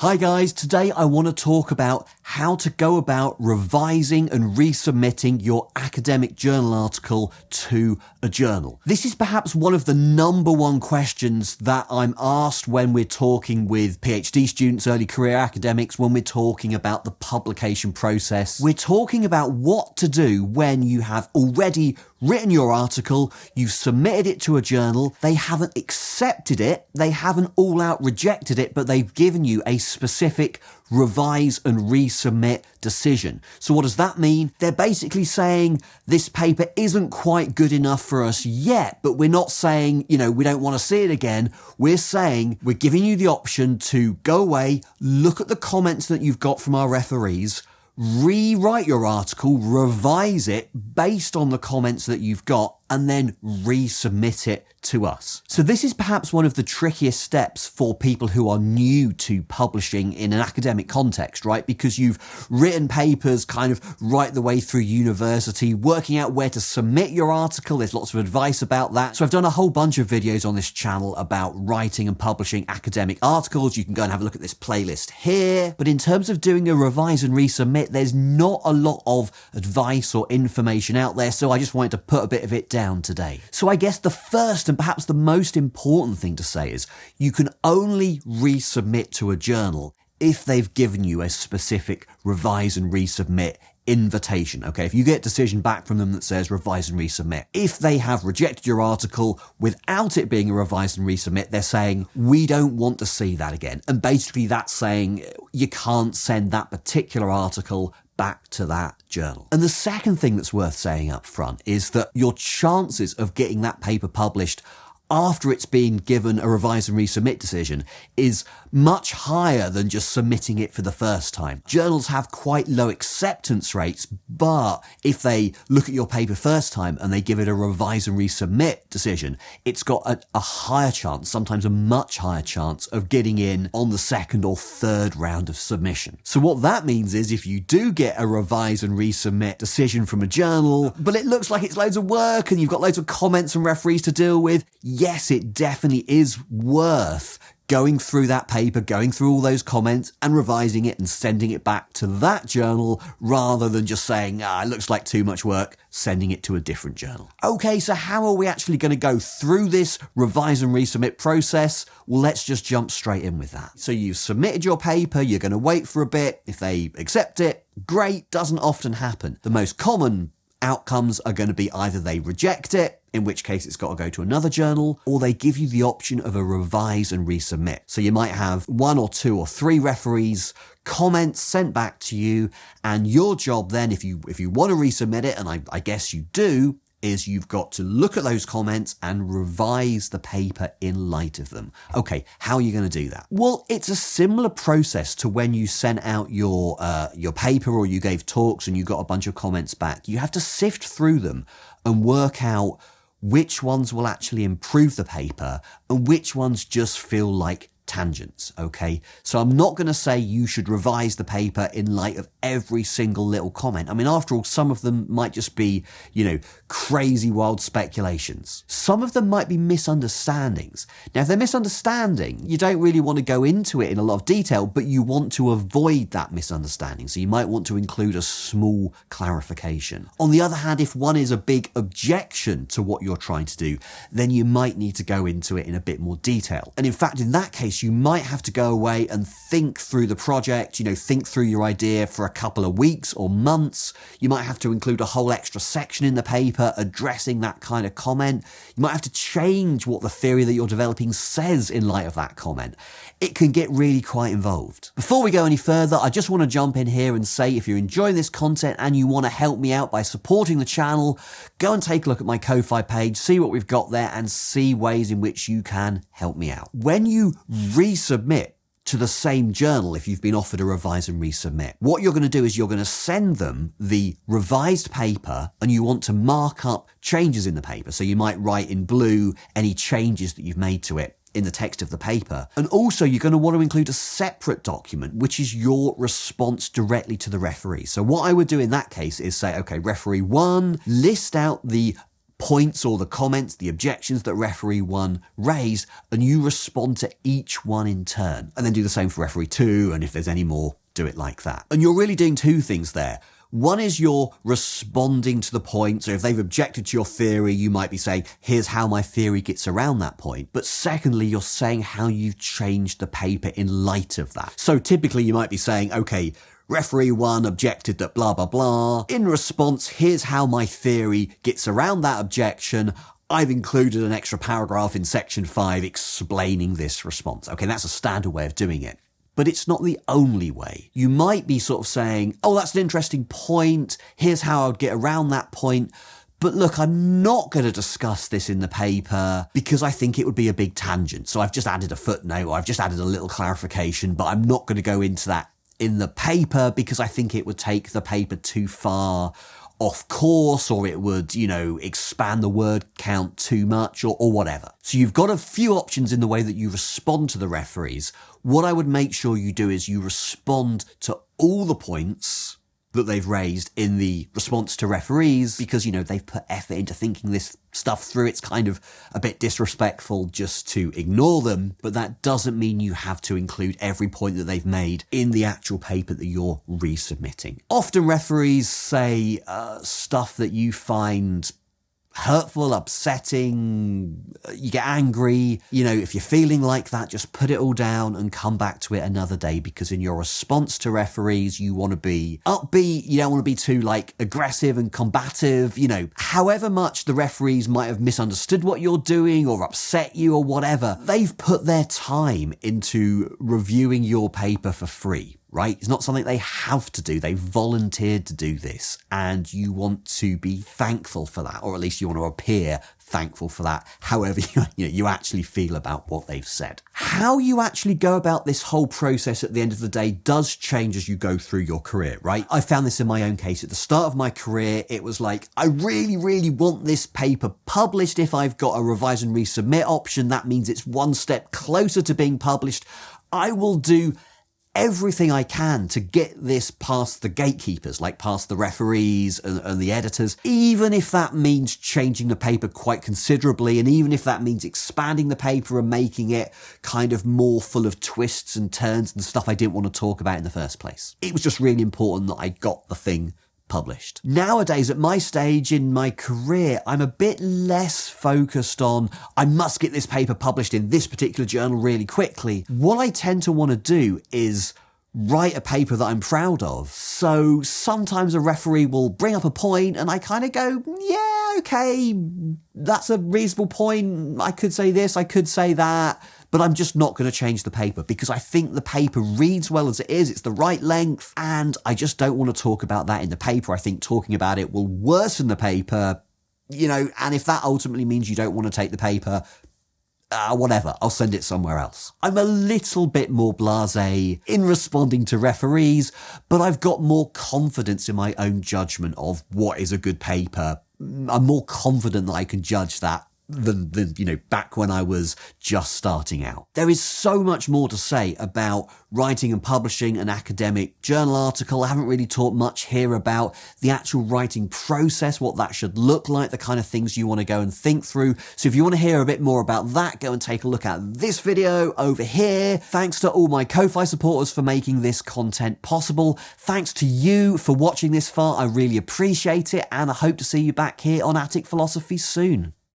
Hi guys, today I want to talk about how to go about revising and resubmitting your academic journal article to a journal. This is perhaps one of the number one questions that I'm asked when we're talking with PhD students, early career academics, when we're talking about the publication process. We're talking about what to do when you have already written your article, you've submitted it to a journal, they haven't accepted it, they haven't all out rejected it, but they've given you a specific revise and resubmit decision. So what does that mean? They're basically saying this paper isn't quite good enough for us yet, but we're not saying, we don't want to see it again. We're saying we're giving you the option to go away, look at the comments that you've got from our referees, rewrite your article, revise it based on the comments that you've got, and then resubmit it to us. So this is perhaps one of the trickiest steps for people who are new to publishing in an academic context, right? Because you've written papers kind of right the way through university, working out where to submit your article. There's lots of advice about that. So I've done a whole bunch of videos on this channel about writing and publishing academic articles. You can go and have a look at this playlist here. But in terms of doing a revise and resubmit, there's not a lot of advice or information out there. So I just wanted to put a bit of it down today. So I guess the first and perhaps the most important thing to say is you can only resubmit to a journal if they've given you a specific revise and resubmit invitation. Okay, if you get a decision back from them that says revise and resubmit, if they have rejected your article without it being a revise and resubmit, they're saying we don't want to see that again. And basically that's saying you can't send that particular article back to that journal. And the second thing that's worth saying up front is that your chances of getting that paper published after it's been given a revise and resubmit decision is much higher than just submitting it for the first time. Journals have quite low acceptance rates, but if they look at your paper first time and they give it a revise and resubmit decision, it's got a higher chance, sometimes a much higher chance of getting in on the second or third round of submission. So what that means is if you do get a revise and resubmit decision from a journal, but it looks like it's loads of work and you've got loads of comments and referees to deal with, yes, it definitely is worth going through that paper, going through all those comments and revising it and sending it back to that journal rather than just saying, it looks like too much work, sending it to a different journal. Okay, so how are we actually going to go through this revise and resubmit process? Well, let's just jump straight in with that. So you've submitted your paper, you're going to wait for a bit. If they accept it, great, doesn't often happen. The most common outcomes are going to be either they reject it, in which case it's got to go to another journal, or they give you the option of a revise and resubmit. So you might have 1 or 2 or 3 referees comments sent back to you, and your job then, if you want to resubmit it, and I guess you do, is you've got to look at those comments and revise the paper in light of them. Okay, how are you going to do that? Well, it's a similar process to when you sent out your paper or you gave talks and you got a bunch of comments back. You have to sift through them and work out which ones will actually improve the paper and which ones just feel like tangents, okay? So I'm not going to say you should revise the paper in light of every single little comment. I mean, after all, some of them might just be, crazy wild speculations. Some of them might be misunderstandings. Now, if they're misunderstanding, you don't really want to go into it in a lot of detail, but you want to avoid that misunderstanding. So you might want to include a small clarification. On the other hand, if one is a big objection to what you're trying to do, then you might need to go into it in a bit more detail. And in fact, in that case, you might have to go away and think through the project, think through your idea for a couple of weeks or months. You might have to include a whole extra section in the paper addressing that kind of comment. You might have to change what the theory that you're developing says in light of that comment. It can get really quite involved. Before we go any further, I just want to jump in here and say if you're enjoying this content and you want to help me out by supporting the channel, go and take a look at my Ko-Fi page, see what we've got there and see ways in which you can help me out. When you resubmit to the same journal, if you've been offered a revise and resubmit, what you're going to do is you're going to send them the revised paper and you want to mark up changes in the paper. So you might write in blue any changes that you've made to it in the text of the paper. And also you're going to want to include a separate document, which is your response directly to the referee. So what I would do in that case is say, okay, referee 1, list out the points or the comments, the objections that referee 1 raised, and you respond to each one in turn. And then do the same for referee 2, and if there's any more, do it like that. And you're really doing two things there. One is you're responding to the point. So if they've objected to your theory, you might be saying, here's how my theory gets around that point. But secondly, you're saying how you've changed the paper in light of that. So typically you might be saying, okay, referee 1 objected that blah, blah, blah. In response, here's how my theory gets around that objection. I've included an extra paragraph in section 5 explaining this response. Okay, that's a standard way of doing it. But it's not the only way. You might be sort of saying, oh, that's an interesting point. Here's how I would get around that point. But look, I'm not going to discuss this in the paper because I think it would be a big tangent. So I've just added a footnote or I've just added a little clarification, but I'm not going to go into that in the paper because I think it would take the paper too far off course, or it would, expand the word count too much or whatever. So you've got a few options in the way that you respond to the referees. What I would make sure you do is you respond to all the points that they've raised in the response to referees because, they've put effort into thinking this stuff through. It's kind of a bit disrespectful just to ignore them, but that doesn't mean you have to include every point that they've made in the actual paper that you're resubmitting. Often referees say stuff that you find hurtful, upsetting, you get angry. If you're feeling like that, just put it all down and come back to it another day, because in your response to referees, you want to be upbeat. You don't want to be too aggressive and combative. However much the referees might have misunderstood what you're doing or upset you or whatever, they've put their time into reviewing your paper for free. Right? It's not something they have to do. They volunteered to do this, and you want to be thankful for that, or at least you want to appear thankful for that, however you actually feel about what they've said. How you actually go about this whole process at the end of the day does change as you go through your career, right? I found this in my own case. At the start of my career, it was like, I really, really want this paper published. If I've got a revise and resubmit option, that means it's one step closer to being published. I will do everything I can to get this past the gatekeepers, like past the referees and the editors, even if that means changing the paper quite considerably, and even if that means expanding the paper and making it kind of more full of twists and turns and stuff I didn't want to talk about in the first place. It was just really important that I got the thing published. Nowadays, at my stage in my career, I'm a bit less focused on, I must get this paper published in this particular journal really quickly. What I tend to want to do is write a paper that I'm proud of. So sometimes a referee will bring up a point and I kind of go, yeah, okay, that's a reasonable point. I could say this, I could say that. But I'm just not going to change the paper because I think the paper reads well as it is. It's the right length, and I just don't want to talk about that in the paper. I think talking about it will worsen the paper, and if that ultimately means you don't want to take the paper, whatever, I'll send it somewhere else. I'm a little bit more blasé in responding to referees, but I've got more confidence in my own judgment of what is a good paper. I'm more confident that I can judge that than back when I was just starting out. There is so much more to say about writing and publishing an academic journal article. I haven't really talked much here about the actual writing process, what that should look like, the kind of things you want to go and think through. So if you want to hear a bit more about that, go and take a look at this video over here. Thanks to all my Ko-Fi supporters for making this content possible. Thanks to you for watching this far. I really appreciate it, and I hope to see you back here on Attic Philosophy soon.